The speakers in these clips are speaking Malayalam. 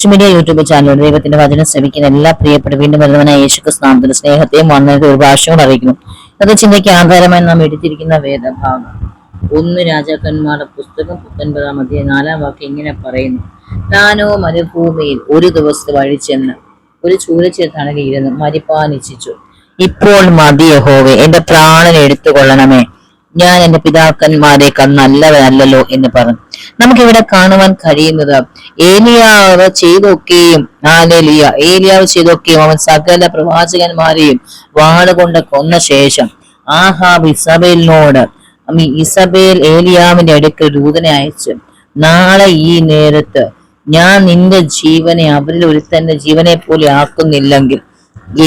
ക്രിസ്തു മീഡിയ യൂട്യൂബ് ചാനൽ ദൈവത്തിന്റെ വചനം ശ്രമിക്കുന്ന എല്ലാ പ്രിയപ്പെട്ട വീണ്ടും വരുന്നവനായ യേശുക്രിസ്തുവിന്റെ സ്നേഹത്തെയും വന്നതിന്റെ ഒരു ഭാഷയോട് അറിയിക്കുന്നു. അത് ചിന്തയ്ക്ക് ആധാരമായി നാം എടുത്തിരിക്കുന്ന വേദഭാഗം 1 രാജാക്കന്മാരുടെ പുസ്തകം 19 അധ്യായം 4 വാക്യം ഇങ്ങനെ പറയുന്നു: താനോ മരുഭൂമിയിൽ ഒരു ദിവസത്തെ വഴി ചെന്ന് ഒരു ചൂരച്ചിൽ തണലിരുന്ന് മരിപ്പാൻ ഇച്ഛിച്ചു. ഇപ്പോൾ മതി യഹോവേ, എന്റെ പ്രാണൻ എടുത്തുകൊള്ളണമേ, ഞാൻ എന്റെ പിതാക്കന്മാരേക്കാൾ നല്ലവനല്ലല്ലോ എന്ന് പറഞ്ഞു. നമുക്കിവിടെ കാണുവാൻ കഴിയുന്നത് ഏലിയാവ് ചെയ്തൊക്കെയും അവൻ സകല പ്രവാചകന്മാരെയും വാളുകൊണ്ട് കൊന്ന ശേഷം ആഹാബ് ഇസബേൽ ഏലിയാവിന്റെ അടുക്കൽ ദൂതനെ അയച്ചു, നാളെ ഈ നേരത്ത് ഞാൻ നിന്റെ ജീവനെ അവരിൽ ഒരുത്തന്റെ ജീവനെ പോലെ ആക്കുന്നില്ലെങ്കിൽ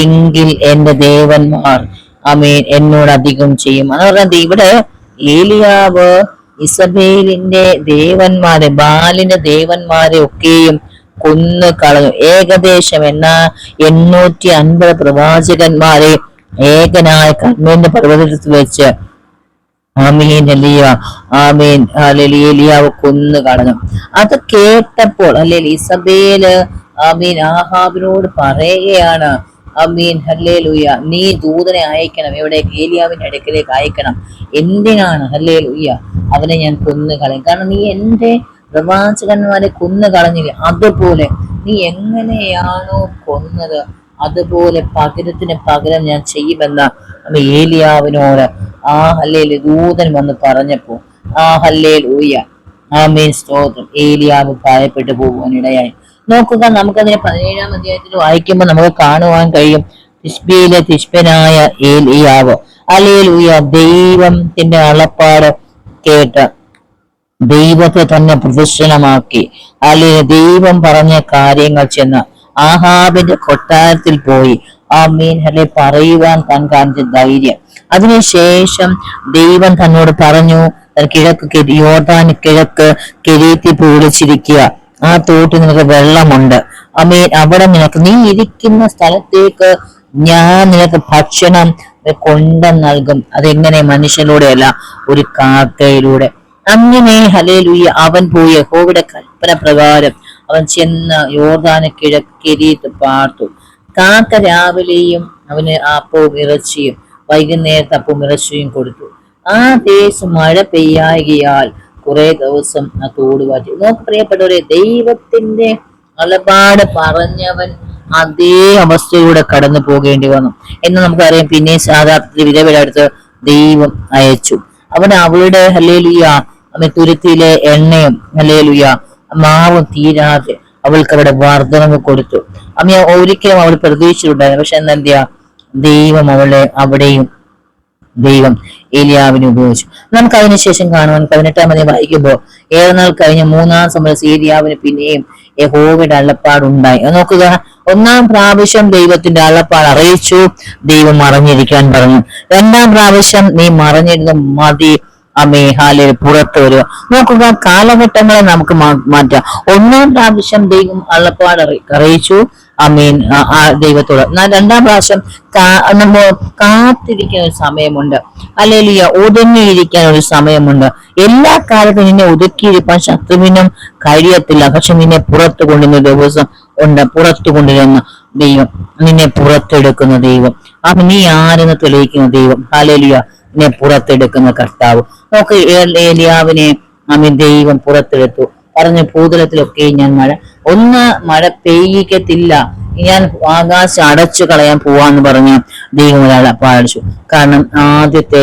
എങ്കിൽ എന്റെ ദേവന്മാർ എന്നോട് അധികം ചെയ്യും. എന്ന് പറഞ്ഞാൽ ഇവിടെ ഏലിയാവ് ഇസബേലിന്റെ ദേവന്മാരെ, ബാലിന്റെ ദേവന്മാരെ ഒക്കെയും കൊന്നു കളഞ്ഞു. ഏകദേശം 850 പ്രവാചകന്മാരെ ഏകനായ കർമ്മേന്റെ പർവ്വതത്തിൽ വെച്ച് ഏലിയാവ് കൊന്നു കളഞ്ഞു. അത് കേട്ടപ്പോൾ ഇസബേല് ആഹാബിനോട് പറയുകയാണ്, ഹല്ലേലൂയ, നീ ദൂതനെ അയക്കണം, എവിടെ? ഏലിയാവിന്റെ അടുക്കലേക്ക് അയക്കണം. എന്തിനാണ്? ഹല്ലേലൂയ, അവനെ ഞാൻ കൊന്നു കളയും. കാരണം നീ എന്റെ പ്രവാചകന്മാരെ കൊന്നു കളഞ്ഞില്ലേ, അതുപോലെ നീ എങ്ങനെയാണോ കൊന്നത് അതുപോലെ പകരത്തിന് പകരം ഞാൻ ചെയ്യുമെന്ന ഏലിയാവിനോട് ദൂതൻ വന്ന് പറഞ്ഞപ്പോ ഹല്ലേലൂയ, സ്തോത്രം, ഏലിയാവ് ഭയപ്പെട്ടു പോകുവാനിടയായി. നോക്കുക, നമുക്കതിനെ 17 അധ്യായത്തിൽ വായിക്കുമ്പോൾ നമുക്ക് കാണുവാൻ കഴിയും, തിശ്ബനായ ഏലിയാവ് ഹല്ലേലൂയ ദൈവത്തിന്റെ അളപ്പാട് കേട്ട് ദൈവത്തെ തന്നെ പ്രദർശനമാക്കി ദൈവം പറഞ്ഞ കാര്യങ്ങൾ ചെന്ന് ആഹാബിന്റെ കൊട്ടാരത്തിൽ പോയി പറയുവാൻ താൻ കാണിച്ച ധൈര്യം. അതിനുശേഷം ദൈവം തന്നോട് പറഞ്ഞു, യോർദാൻ കിഴക്ക് കെരീത്തി വിളിച്ചിരിക്കുക, ആ തോട്ടിൽ നിനക്ക് വെള്ളമുണ്ട്. അവിടെ നിനക്ക് നീ ഇരിക്കുന്ന സ്ഥലത്തേക്ക് ഞാൻ നിനക്ക് ഭക്ഷണം കൊണ്ട് നൽകും. അതെങ്ങനെ? മനുഷ്യനിലൂടെയല്ല, ഒരു കാക്കയിലൂടെ. അങ്ങനെ ഹല്ലേലൂയ അവൻ പോയി യഹോവയുടെ കൽപ്പന പ്രകാരം അവൻ ചെന്ന് യോർദാന് കിഴക്കേരീത്ത് പാർത്തു. കാക്ക രാവിലെയും അവന് അപ്പവും ഇറച്ചിയും വൈകുന്നേരത്തെ അപ്പവും ഇറച്ചിയും കൊടുത്തു. ആ ദേശം മഴ പെയ്യായികയാൽ കുറെ ദിവസം ആ തോട് വാറ്റി. നോക്ക് പ്രിയപ്പെട്ടവരെ, ദൈവത്തിന്റെ അലപാട് പറഞ്ഞവൻ അതേ അവസ്ഥയിലൂടെ കടന്നു പോകേണ്ടി വന്നു എന്ന് നമുക്കറിയാം. പിന്നെ സാധാരണ വിധവയുടെ അടുത്ത് ദൈവം അയച്ചു. അവളുടെ ഹല്ലേലൂയ തുരുത്തിയിലെ എണ്ണയും ഹല്ലേലൂയ മാവും തീരാതെ അവൾക്ക് അവിടെ വർധനവ് കൊടുത്തു. ഒരിക്കലും അവൾ പ്രതീക്ഷിച്ചിട്ടുണ്ടായിരുന്നു. പക്ഷെ എന്താ, ദൈവം അവളെ അവിടെയും ദൈവം ഏലിയാവിനെ ഉപയോഗിച്ചു. നമുക്ക് അതിനുശേഷം കാണുവാൻ 18 അധ്യായം വായിക്കുമ്പോൾ ഏറെനാൾ കഴിഞ്ഞ 3-ാം സംവത്സരം ഏലിയാവിന് പിന്നെയും യഹോവയുടെ അള്ളപ്പാടുണ്ടായി. നോക്കുക, 1-ാം പ്രാവശ്യം ദൈവത്തിന്റെ അള്ളപ്പാട് അറിയിച്ചു, ദൈവം മറഞ്ഞിരിക്കാൻ പറഞ്ഞു. 2-ാം പ്രാവശ്യം നീ മറഞ്ഞിരുന്ന് മതി, പുറത്ത് വരിക. നോക്കുക, കാലഘട്ടങ്ങളെ നമുക്ക് മാറ്റാം. 1-ാം പ്രാവശ്യം ദൈവം അള്ളപ്പാട് അറിയിച്ചു ദൈവത്തോട്. 2-ാം പ്രാവശ്യം നമ്മൾ കാത്തിരിക്കാൻ ഒരു സമയമുണ്ട്, ഹല്ലേലൂയ ഒതുങ്ങിയിരിക്കാൻ ഒരു സമയമുണ്ട്. എല്ലാ കാലത്തും നിന്നെ ഒതുക്കിയിരിക്കാൻ ശത്രുവിനും കഴിയത്തില്ല. പക്ഷെ നിന്നെ പുറത്തു കൊണ്ടുവന്ന ദിവസം ഉണ്ട്, പുറത്തു കൊണ്ടുവരുന്ന ദൈവം, നിന്നെ പുറത്തെടുക്കുന്ന ദൈവം, നീ ആരെന്ന് തെളിയിക്കുന്ന ദൈവം, ഹല്ലേലൂയ നിന്നെ പുറത്തെടുക്കുന്ന കർത്താവ്. നോക്ക്, ഏലിയാവിനെ ദൈവം പുറത്തെടുത്തു. പറഞ്ഞു, ഭൂതലത്തിലൊക്കെ ഞാൻ മഴ പെയ്യിക്കത്തില്ല, ഞാൻ ആകാശം അടച്ചു കളയാൻ പോവാന്ന് പറഞ്ഞ് ദൈവം ഒരാളെ പാടിച്ചു. കാരണം ആദ്യത്തെ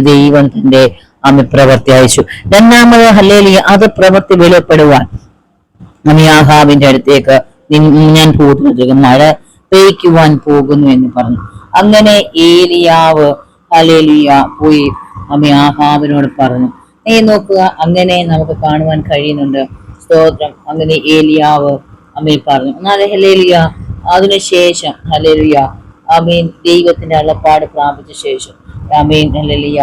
ദൈവം തന്റെ പ്രവൃത്തി അയച്ചു. 2-ാമത് ഹല്ലേലൂയ അത് പ്രവൃത്തി വെളിപ്പെടുവാൻ ആഹാബിന്റെ അടുത്തേക്ക് ഞാൻ ഭൂതലത്തിലേക്ക് മഴ പെയ്ക്കുവാൻ പോകുന്നു എന്ന് പറഞ്ഞു. അങ്ങനെ ഏലിയാവ് ഹല്ലേലൂയ പോയി ആഹാബിനോട് പറഞ്ഞു. നോക്കുക, അങ്ങനെ നമുക്ക് കാണുവാൻ കഴിയുന്നുണ്ട്. സ്തോത്രം. അങ്ങനെ ഏലിയാവ് പറഞ്ഞു. എന്നാലും ഹല്ലേലൂയ അതിനുശേഷം ഹല്ലേലൂയ ദൈവത്തിന്റെ അള്ളപ്പാട് പ്രാപിച്ച ശേഷം ഹല്ലേലൂയ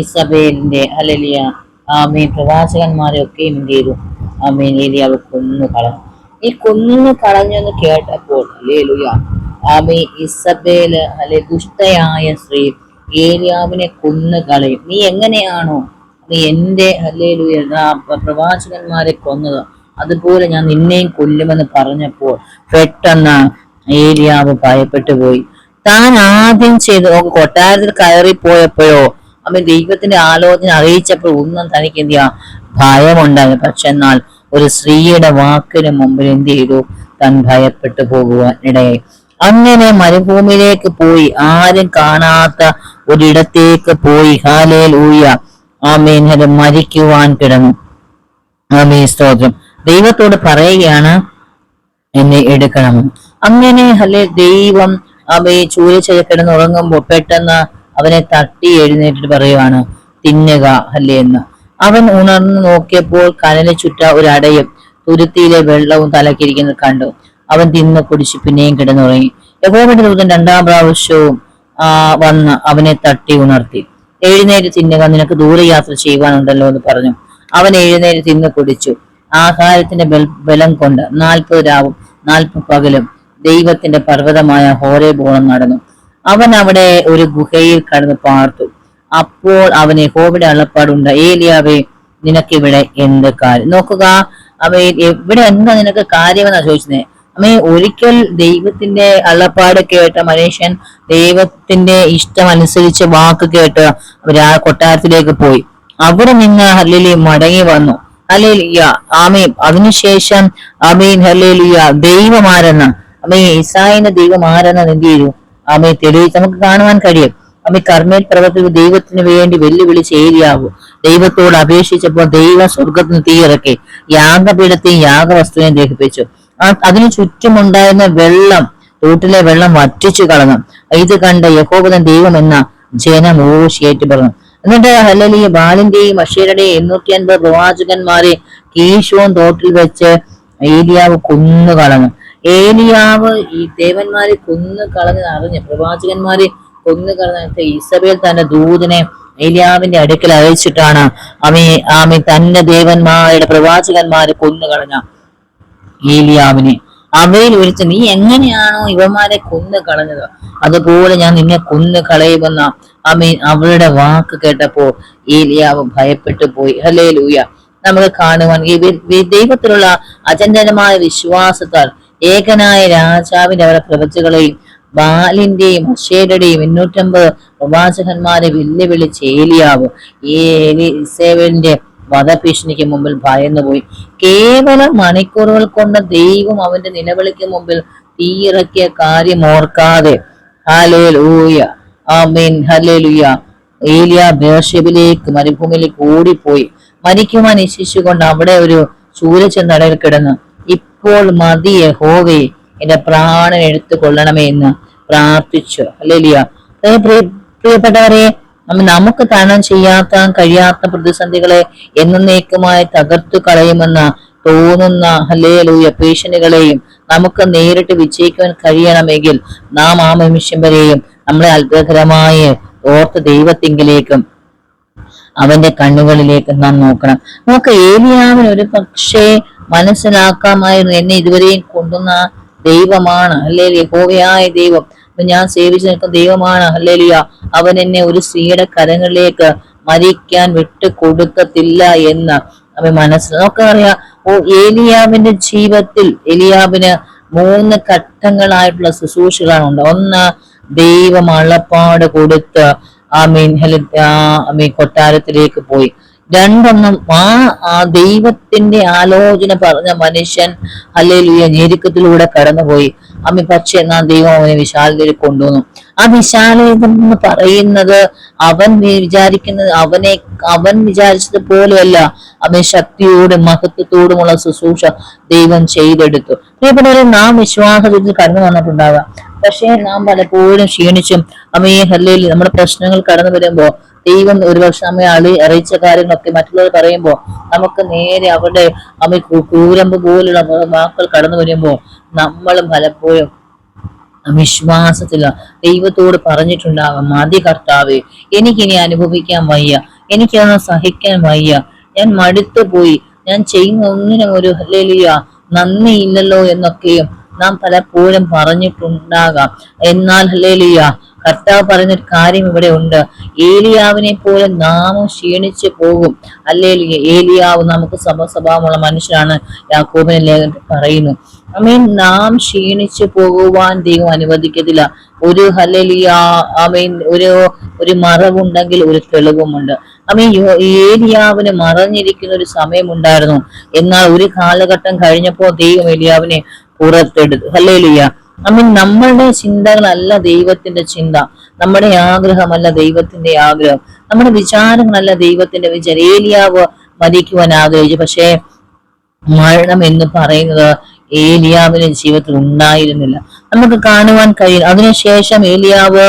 ഇസബേലിന്റെ ഹല്ലേലൂയ പ്രവാചകന്മാരെ ഒക്കെയും എന്ത് ചെയ്തു? ഏലിയാവ് കൊന്നു കളഞ്ഞു. ഈ കൊന്നു കളഞ്ഞെന്ന് കേട്ടപ്പോൾ ഹല്ലേലൂയ ഇസബേല് ദുഷ്ടയായ സ്ത്രീ ഏലിയാവിനെ കൊന്നു കളയും. നീ എങ്ങനെയാണോ നീ എന്റെ ഹല്ലേലൂയ പ്രവാചകന്മാരെ കൊന്നത് അതുപോലെ ഞാൻ നിന്നെയും കൊല്ലുമെന്ന് പറഞ്ഞപ്പോൾ പെട്ടെന്ന് ഏലിയാവ് ഭയപ്പെട്ടു പോയി. താൻ ആദ്യം ചെയ്ത് കൊട്ടാരത്തിൽ കയറിപ്പോയപ്പോഴോ ദൈവത്തിന്റെ ആലോചന അറിയിച്ചപ്പോൾ ഒന്നും തനിക്ക് എന്ത് ചെയ്യാ ഭയമുണ്ടായി. പക്ഷെ എന്നാൽ ഒരു സ്ത്രീയുടെ വാക്കിന് മുമ്പിൽ എന്ത് ചെയ്തു? താൻ ഭയപ്പെട്ടു പോകുവാൻ ഇടയായി. അങ്ങനെ മരുഭൂമിയിലേക്ക് പോയി, ആരും കാണാത്ത ഒരിടത്തേക്ക് പോയി. ഹല്ലേലൂയ, ആമേൻ. അത് മരിക്കുവാൻ കിടന്നു. ആമേൻ, സ്തോത്രം. ദൈവത്തോട് പറയുകയാണ്, എന്നെ എടുക്കണമെന്ന്. അങ്ങനെ ദൈവം അവയെ ചൂരച്ചെയ്ത് കിടന്നുറങ്ങുമ്പോൾ പെട്ടെന്ന് അവനെ തട്ടി എഴുന്നേറ്റിട്ട് പറയുവാണ്, തിന്നുക എന്ന്. അവൻ ഉണർന്നു നോക്കിയപ്പോൾ കനലിന് ചുറ്റ ഒരു അടയും തുരുത്തിയിലെ വെള്ളവും തലക്കിരിക്കുന്നത് കണ്ടു. അവൻ തിന്ന് കുടിച്ച് പിന്നെയും കിടന്നുറങ്ങി. യഹോവയുടെ ദൂതൻ രണ്ടാം പ്രാവശ്യവും വന്ന് അവനെ തട്ടി ഉണർത്തി. എഴുന്നേറ്റ് തിന്നുക, നിനക്ക് ദൂരയാത്ര ചെയ്യുവാനുണ്ടല്ലോ എന്ന് പറഞ്ഞു. അവൻ എഴുന്നേറ്റ് തിന്ന് കുടിച്ചു. ആഹാരത്തിന്റെ ബലം കൊണ്ട് 40 രാവും 40 പകലും ദൈവത്തിന്റെ പർവ്വതമായ ഹോരേബോളം നടന്നു. അവൻ അവിടെ ഒരു ഗുഹയിൽ കടന്ന് പാർത്തു. അപ്പോൾ അവൻ യഹോവയുടെ അള്ളപ്പാടുണ്ട്, ഏലിയാവേ, നിനക്കിവിടെ എന്ത് കാര്യം? നോക്കുക, ഇവിടെ എന്താ നിനക്ക് കാര്യമെന്നാ ചോദിച്ചത്. ഒരിക്കൽ ദൈവത്തിന്റെ അള്ളപ്പാട് കേട്ട മനുഷ്യൻ ദൈവത്തിന്റെ ഇഷ്ടം അനുസരിച്ച് വാക്ക് കേട്ട് കൊട്ടാരത്തിലേക്ക് പോയി. അവിടെ നിന്ന് ഹല്ലേലൂയ മടങ്ങി വന്നു. ഹല്ലേലൂയ, ആമേൻ. അതിനുശേഷം ആമേൻ, ഹല്ലേലൂയ, ദൈവമാരെന്ന് ഇസ്രായേലിന്റെ ദൈവമാരെന്ന് എന്ത് ചെയ്തു? തെളിയിച്ച് നമുക്ക് കാണുവാൻ കഴിയും. കർമ്മേൽ പർവ്വതത്തിൽ ദൈവത്തിന് വേണ്ടി വെല്ലുവിളിച്ച് ഏലിയാവ് ദൈവത്തോട് അപേക്ഷിച്ചപ്പോൾ ദൈവം സ്വർഗത്തിന് തീയിറക്കി യാഗപീഠത്തെയും യാഗവസ്തുവിനെയും ദഹിപ്പിച്ചു. അതിനു ചുറ്റുമുണ്ടായിരുന്ന വെള്ളം, തോട്ടിലെ വെള്ളം വറ്റിച്ചു കളഞ്ഞു. ഇത് കണ്ട യഹോവ ദൈവം എന്ന ജനം ഊശിയേറ്റ് പറഞ്ഞു. എന്നിട്ട് ഹല്ലേലൂയ, ബാലിന്റെയും അശേരയുടെയും 850 പ്രവാചകന്മാരെ കീശോൻ തോട്ടിൽ വെച്ച് ഏലിയാവ് കൊന്നു കളഞ്ഞു. ഏലിയാവ് ഈ ദേവന്മാരെ കൊന്നു കളഞ്ഞ് അറിഞ്ഞ്, പ്രവാചകന്മാരെ കൊന്നു കളഞ്ഞ ഇസബേൽ തന്റെ ദൂതനെ ഏലിയാവിന്റെ അടുക്കൽ അയച്ചിട്ടാണ് തന്റെ ദേവന്മാരുടെ പ്രവാചകന്മാരെ കൊന്നു കളഞ്ഞ ഏലിയാവിനെ അവയിൽ വിളിച്ച്, നീ എങ്ങനെയാണോ ഇവന്മാരെ കൊന്നു കളഞ്ഞത്, അതുപോലെ ഞാൻ നിന്നെ കൊന്നു കളയുമെന്ന അവളുടെ വാക്ക് കേട്ടപ്പോ ഏലിയാവ് ഭയപ്പെട്ടു പോയി. ഹല്ലേലൂയ. നമുക്ക് കാണുവാൻ ദൈവത്തിലുള്ള അചഞ്ചലമായ വിശ്വാസത്താൽ ഏകനായ രാജാവിന്റെ അവരുടെ പ്രവചകളെയും ബാലിന്റെയും അശേരയുടെയും 850 പ്രവാചകന്മാരെ വെല്ലുവിളിച്ച് ഏലിയാവ് ഇസബേലിന്റെ വധഭീഷണിക്ക് മുമ്പിൽ ഭയന്നുപോയി. കേവലം മണിക്കൂറുകൾ കൊണ്ട് ദൈവം അവന്റെ നിലവിളിക്ക് മുമ്പിൽ തീയിറക്കിയ കാര്യം ഓർക്കാതെ ഹല്ലേലൂയ, ആമേൻ, ഹല്ലേലൂയ, ഏലിയ ബേർശേബയിലേക്ക് മരുഭൂമിയിലേക്ക് ഓടിപ്പോയി. മരിക്കുവാൻ ഇച്ഛിച്ചുകൊണ്ട് അവിടെ ഒരു ശൂരച്ചെന്നടയിൽ കിടന്നു. ഇപ്പോൾ മതി യഹോവേ, എന്റെ പ്രാണൻ എടുത്തു കൊള്ളണമേ എന്ന് പ്രാർത്ഥിച്ചു. ഹല്ലേലൂയ. പ്രിയപ്പെട്ടവരെ, നമുക്ക് തരണം കഴിയാത്ത പ്രതിസന്ധികളെ എന്നേക്കുമായി തകർത്തു കളയുമെന്ന് തോന്നുന്ന ഹല്ലേലൂയ ഭീഷണികളെയും നമുക്ക് നേരിട്ട് വിജയിക്കുവാൻ കഴിയണമെങ്കിൽ നാം ആ നിമിഷം വരെയും നമ്മളെ അത്ഭുതകരമായി ഓർത്ത് ദൈവത്തിങ്കിലേക്കും അവന്റെ കണ്ണുകളിലേക്ക് നാം നോക്കണം. നമുക്ക് ഏലിയാവിന് ഒരു പക്ഷേ മനസ്സിലാക്കാമായിരുന്നു, എന്നെ ഇതുവരെയും കൊണ്ടുവന്ന ദൈവമാണ്, ഹല്ലേലൂയ, യഹോവയായ ദൈവം, ഞാൻ സേവിച്ചു നിൽക്കുന്ന ദൈവമാണ്, ഹല്ലേലൂയ, അവൻ എന്നെ ഒരു സ്ത്രീയുടെ കരങ്ങളിലേക്ക് മരിക്കാൻ വിട്ടു കൊടുക്കത്തില്ല എന്ന് അവൻ നമുക്കറിയാം. ഏലിയാവിന്റെ ജീവിതത്തിൽ ഏലിയാവിന് 3 ഘട്ടങ്ങളായിട്ടുള്ള ശുശ്രൂഷകളാണ് ഉണ്ട്. ഒന്ന്, ദൈവം അള്ളപ്പാട് കൊടുത്ത് കൊട്ടാരത്തിലേക്ക് പോയി. രണ്ടെണ്ണം, ആ ദൈവത്തിന്റെ ആലോചന പറഞ്ഞ മനുഷ്യൻ ഹല്ലേലൂയ ഞെരുക്കത്തിലൂടെ കടന്നുപോയി. പക്ഷെ എന്നാ ദൈവം അവനെ വിശാലതയിൽ കൊണ്ടുവന്നു. ആ വിശാലത എന്ന് പറയുന്നത് അവൻ വിചാരിച്ചത് പോലെയല്ല. അവൻ ശക്തിയോടും മഹത്വത്തോടുമുള്ള ശുശ്രൂഷ ദൈവം ചെയ്തെടുത്തു. പ്രിയപ്പെട്ടവരെ, നാം വിശ്വാസത്തിൽ കടന്നു വന്നിട്ടുണ്ടാകാം. പക്ഷേ നാം പലപ്പോഴും ക്ഷീണിച്ചും ഹല്ലേലൂയ നമ്മുടെ പ്രശ്നങ്ങൾ കടന്നു വരുമ്പോ ദൈവം ഒരുപക്ഷെ അറിയിച്ച കാര്യങ്ങളൊക്കെ മറ്റുള്ളവർ പറയുമ്പോൾ നമുക്ക് നേരെ അവരുടെ കൂരമ്പ് പോലുള്ള വാക്കുകൾ കടന്നു വരുമ്പോൾ നമ്മളും പലപ്പോഴും വിശ്വാസത്തില ദൈവത്തോട് പറഞ്ഞിട്ടുണ്ടാകാം, മതി കർത്താവേ, എനിക്കിനി അനുഭവിക്കാൻ വയ്യ, എനിക്കതൊന്നും സഹിക്കാൻ വയ്യ, ഞാൻ മടുത്തു പോയി, ഞാൻ ചെയ്യുന്ന ഒന്നിനും ഒരു ഹല്ലേലൂയ നന്ദിയില്ലല്ലോ എന്നൊക്കെയും നാം പലപ്പോഴും പറഞ്ഞിട്ടുണ്ടാകാം. എന്നാൽ ഹല്ലേലൂയ കർത്താവ് പറഞ്ഞൊരു കാര്യം ഇവിടെ ഉണ്ട്. ഏലിയാവിനെ പോലെ നാമും ക്ഷീണിച്ചു പോകും. അല്ലെങ്കിൽ ഏലിയാവ് നമുക്ക് സ്വഭാവമുള്ള മനുഷ്യനാണ്, യാക്കോബിന്റെ ലേഖനത്തിൽ പറയുന്നു. നാം ക്ഷീണിച്ചു പോകുവാൻ ദൈവം അനുവദിക്കത്തില്ല. ഒരു ഹല്ലേലൂയ, ഒരു മറവുണ്ടെങ്കിൽ ഒരു തെളിവുമുണ്ട്. ഏലിയാവിന് മറഞ്ഞിരിക്കുന്ന ഒരു സമയമുണ്ടായിരുന്നു. എന്നാൽ ഒരു കാലഘട്ടം കഴിഞ്ഞപ്പോൾ ദൈവം ഏലിയാവിനെ പുറത്തെടുത്തു. ഹല്ലേലൂയ. നമ്മളുടെ ചിന്തകളല്ല ദൈവത്തിന്റെ ചിന്ത, നമ്മുടെ ആഗ്രഹമല്ല ദൈവത്തിന്റെ ആഗ്രഹം, നമ്മുടെ വിചാരങ്ങളല്ല ദൈവത്തിന്റെ വിചാരം. ഏലിയാവ് മരിക്കുവാൻ ആഗ്രഹിച്ചു, പക്ഷേ മരണം എന്ന് പറയുന്നത് ഏലിയാവിന്റെ ജീവിതത്തിൽ ഉണ്ടായിരുന്നില്ല. നമുക്ക് കാണുവാൻ കഴിയും. അതിനുശേഷം ഏലിയാവ്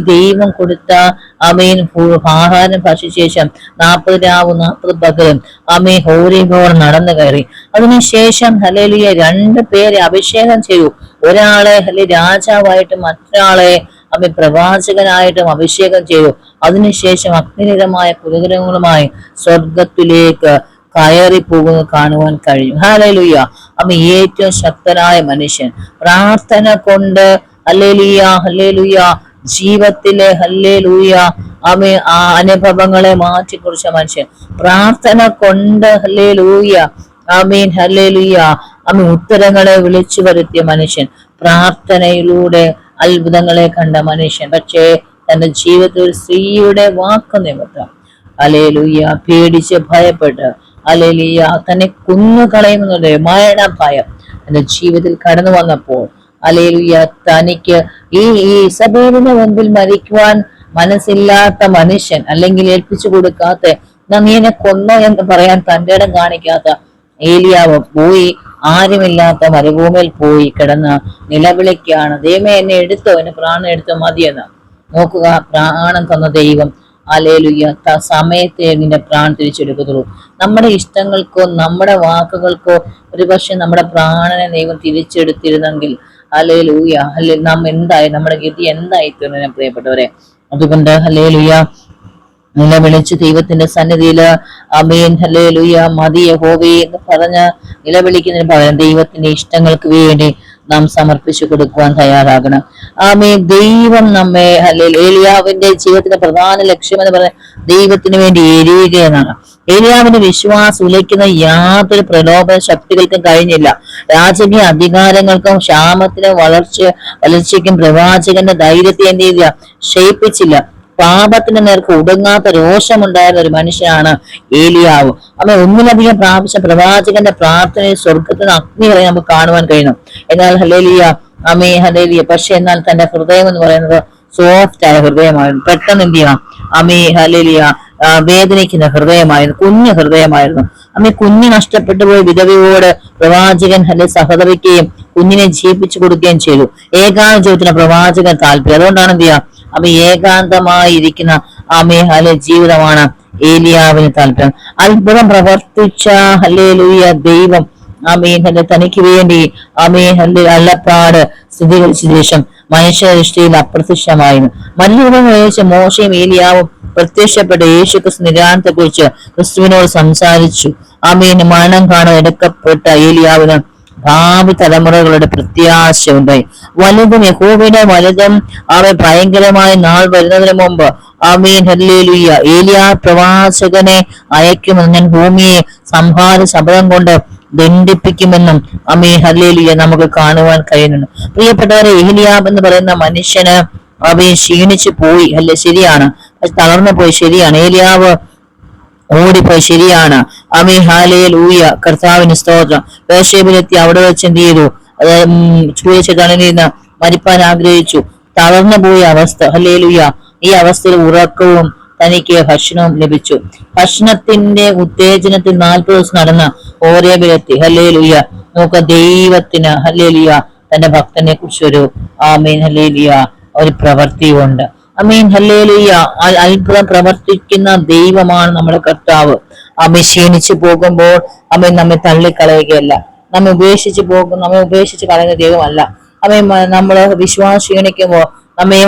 ദൈവം കൊടുത്ത ആഹാരം ഭക്ഷിച്ച ശേഷം 40 രാവും 40 പകലും ഹോരേബോട് നടന്നു കയറി. അതിനുശേഷം ഹല്ലേലൂയ 2 പേരെ അഭിഷേകം ചെയ്തു. ഒരാളെ രാജാവായിട്ടും മറ്റൊരാളെ പ്രവാചകനായിട്ടും അഭിഷേകം ചെയ്തു. അതിനുശേഷം അഗ്നികരമായ കുലഗ്രഹങ്ങളുമായി സ്വർഗത്തിലേക്ക് കയറി പോകുന്നത് കാണുവാൻ കഴിയും. ഹല്ലേലൂയ. ഏറ്റവും ശക്തനായ മനുഷ്യൻ പ്രാർത്ഥന കൊണ്ട് ഹല്ലേലൂയ ഹല്ലേലൂയ ജീവിതത്തിലെ ഹല്ലേലൂയ അനുഭവങ്ങളെ മാറ്റിക്കുറിച്ച മനുഷ്യൻ, പ്രാർത്ഥന കൊണ്ട് ഹല്ലേലൂയ ഹല്ലേലൂയ ഉത്തരങ്ങളെ വിളിച്ചു വരുത്തിയ മനുഷ്യൻ, പ്രാർത്ഥനയിലൂടെ അത്ഭുതങ്ങളെ കണ്ട മനുഷ്യൻ. പക്ഷേ തന്റെ ജീവിതത്തിൽ ഒരു സ്ത്രീയുടെ വാക്ക് നിമിത്തം ഹല്ലേലൂയ പേടിച്ച് ഭയപ്പെട്ട് ഹല്ലേലൂയ തന്നെ കുന്നുകളയുമെന്നുള്ള മരണഭയം എന്റെ ജീവിതത്തിൽ കടന്നു വന്നപ്പോൾ ഹല്ലേലൂയ തനിക്ക് ഈ ഇസബേലിന്റെ മുൻപിൽ മരിക്കുവാൻ മനസ്സില്ലാത്ത മനുഷ്യൻ, അല്ലെങ്കിൽ ഏൽപ്പിച്ചു കൊടുക്കാത്ത, നീ എന്നെ കൊന്നോ എന്ന് പറയാൻ തന്റെ ഇടം കാണിക്കാത്ത ഏലിയാവ് പോയി ആരുമില്ലാത്ത മരുഭൂമിയിൽ പോയി കിടന്ന് നിലവിളിക്കാണ്, ദൈവമേ എന്നെ എടുത്തോ, എന്നെ പ്രാണൻ എടുത്തോ മതിയെന്ന്. നോക്കുക, പ്രാണൻ തന്ന ദൈവം ഹല്ലേലൂയ സമയത്തെ നിന്റെ പ്രാണൻ തിരിച്ചെടുക്കത്തുള്ളൂ. നമ്മുടെ ഇഷ്ടങ്ങൾക്കോ നമ്മുടെ വാക്കുകൾക്കോ ഒരുപക്ഷെ നമ്മുടെ പ്രാണനെ ദൈവം തിരിച്ചെടുത്തിരുന്നെങ്കിൽ ഹല്ലേലൂയ നാം എന്തായി, നമ്മുടെ ഗതി എന്തായി തീർന്നു പ്രിയപ്പെട്ടവരെ. അതുകൊണ്ട് ഹല്ലേലൂയ നിലവിളിച്ച് ദൈവത്തിന്റെ സന്നിധിയില് ഹല്ലേലൂയ മതി യഹോവേ എന്ന് പറഞ്ഞ് നിലവിളിക്കുന്നതിന് പകരം ദൈവത്തിന്റെ ഇഷ്ടങ്ങൾക്ക് വേണ്ടി നാം സമർപ്പിച്ചു കൊടുക്കുവാൻ തയ്യാറാകണം. ദൈവം നമ്മെ ഏലിയാവിന്റെ ജീവിതത്തിന്റെ പ്രധാന ലക്ഷ്യം എന്ന് പറയുന്നത് ദൈവത്തിന് വേണ്ടി എരിയുക എന്നാണ്. ഏലിയാവിന്റെ വിശ്വാസം ഉലയ്ക്കുന്ന യാതൊരു പ്രലോഭന ശക്തികൾക്കും കഴിഞ്ഞില്ല. രാജകീയ അധികാരങ്ങൾക്കും ക്ഷാമത്തിനും വളർച്ചയ്ക്കും പ്രവാചകന്റെ ധൈര്യത്തെ എന്ത് ചെയ്തില്ല, ക്ഷയിപ്പിച്ചില്ല. പാപത്തിന് നേർക്ക് ഒടുങ്ങാത്ത രോഷമുണ്ടായിരുന്ന ഒരു മനുഷ്യനാണ് ഏലിയാവ്. ഒന്നിലധികം പ്രാവശ്യം പ്രവാചകന്റെ പ്രാർത്ഥനയിൽ സ്വർഗത്തിന് അഗ്നി വരെ നമുക്ക് കാണുവാൻ കഴിയണം. എന്നാൽ ഹല്ലേലൂയ ഹല്ലേലൂയ പക്ഷെ എന്നാൽ തന്റെ ഹൃദയം എന്ന് പറയുന്നത് സോഫ്റ്റ് ആയ ഹൃദയമായിരുന്നു. പെട്ടെന്ന് എന്ത് ചെയ്യണം, ഹല്ലേലൂയ വേദനിക്കുന്ന ഹൃദയമായിരുന്നു, കുഞ്ഞു ഹൃദയമായിരുന്നു. കുഞ്ഞ് നഷ്ടപ്പെട്ടു പോയ വിധവയോട് പ്രവാചകൻ സഹതപിക്കുകയും കുഞ്ഞിനെ ജീവിപ്പിച്ചു കൊടുക്കുകയും ചെയ്തു. ഏകാന്ത ജീവിതത്തിന് പ്രവാചകൻ താല്പര്യം. അതുകൊണ്ടാണ് എന്ത് ചെയ്യാം, ഏകാന്തമായി ഇരിക്കുന്ന ജീവിതമാണ് ഏലിയാവിന് താല്പര്യം. അത്ഭുതം പ്രവർത്തിച്ച ഹല്ലേലൂയ ദൈവം തനിക്ക് വേണ്ടി അള്ളപ്പാട് സ്ഥിരീകരിച്ച ശേഷം മനുഷ്യ ദൃഷ്ടിയിൽ അപ്രത്യക്ഷമായിരുന്നു. മനുഷ്യരൂപം വഹിച്ച മോശയും ഏലിയാവും പ്രത്യക്ഷപ്പെട്ട യേശു ക്രിസ്തു നിര്യാണത്തെ കുറിച്ച് ക്രിസ്തുവിനോട് സംസാരിച്ചു. മരണം കാണാൻ എടുക്കപ്പെട്ട ഏലിയാവിന് ഭാവി തലമുറകളുടെ പ്രത്യാശ ഉണ്ടായി. വലുതും യഹോവയുടെ വലുതും ഭയങ്കരമായ നാൾ വരുന്നതിന് മുമ്പ് ഹല്ലേലൂയ ഏലിയാ പ്രവാചകനെ അയക്കുമെന്ന് ഞാൻ ഭൂമിയെ സംഹാര ശബ്ദം കൊണ്ട് ദണ്ഡിപ്പിക്കുമെന്നും ഹല്ലേലൂയ നമുക്ക് കാണുവാൻ കഴിയുന്നുണ്ട്. പ്രിയപ്പെട്ടവരെ, ഏലിയാബ് എന്ന് പറയുന്ന മനുഷ്യന് ക്ഷീണിച്ചു പോയി, അല്ലെ ശരിയാണ്, തളർന്നു പോയി ശരിയാണ്, ഏലിയാവ് ഓടിപ്പോയി ശരിയാണ്. ഹല്ലേലൂയ കർത്താവിന് സ്തോത്രം. ബേർശേബയിലെത്തി അവിടെ വെച്ച് എന്ത് ചെയ്തു, ചൂഴിച്ച തണലിൽ നിന്ന് മരിപ്പാൻ ആഗ്രഹിച്ചു. തളർന്നു പോയ അവസ്ഥ. ഹല്ലേലൂയ ഈ അവസ്ഥയിൽ ഉറക്കവും തനിക്ക് ഭക്ഷണവും ലഭിച്ചു. ഭക്ഷണത്തിന്റെ ഉത്തേജനത്തിൽ 40 ദിവസം നടന്ന ഹോരേബിലെത്തി. ഹല്ലേലൂയ നോക്ക, ദൈവത്തിന് ഹല്ലേലൂയ തന്റെ ഭക്തനെ കുറിച്ചൊരു ഹല്ലേലൂയ ഒരു പ്രവൃത്തിയുണ്ട്. ഹല്ലേലൂയ അത്ഭുതം പ്രവർത്തിക്കുന്ന ദൈവമാണ് നമ്മുടെ കർത്താവ്. ക്ഷീണിച്ചു പോകുമ്പോൾ നമ്മെ തള്ളിക്കളയുകയല്ല, നമ്മെ ഉപേക്ഷിച്ച് കളയുന്ന ദൈവമല്ല. നമ്മള് വിശ്വാസം ക്ഷീണിക്കുമ്പോ നമ്മെ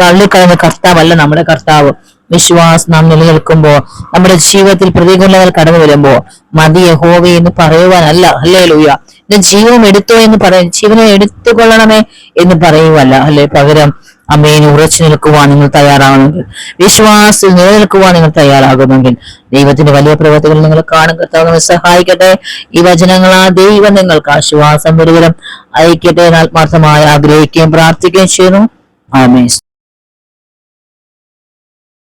തള്ളിക്കളയുന്ന കർത്താവല്ല നമ്മുടെ കർത്താവ്. വിശ്വാസം നാം നിലനിൽക്കുമ്പോൾ, നമ്മുടെ ജീവിതത്തിൽ പ്രതികൂലങ്ങൾ കടന്നു വരുമ്പോ മതി യഹോവേ എന്ന് പറയുവാനല്ല, ഹല്ലേലൂയ ജീവനം എടുത്തോ എന്ന് പറയും, ജീവനെ എടുത്തുകൊള്ളണമേ എന്ന് പറയുവല്ല, അല്ലെ പകരം അമ്മേനെ ഉറച്ചു നിൽക്കുവാൻ നിങ്ങൾ തയ്യാറാണെങ്കിൽ, വിശ്വാസത്തിൽ നിലനിൽക്കുവാൻ നിങ്ങൾ തയ്യാറാകുമെങ്കിൽ ദൈവത്തിന്റെ വലിയ പ്രവൃത്തികൾ നിങ്ങൾ കാണും. കർത്താവ് സഹായിക്കട്ടെ. ഈ വചനങ്ങൾ ആ ദൈവം നിങ്ങൾക്ക് ആശ്വാസം, പരിവരം അയക്കട്ടെ എന്ന് ആത്മാർത്ഥമായി ആഗ്രഹിക്കുകയും പ്രാർത്ഥിക്കുകയും ചെയ്യുന്നു. ആമേൻ.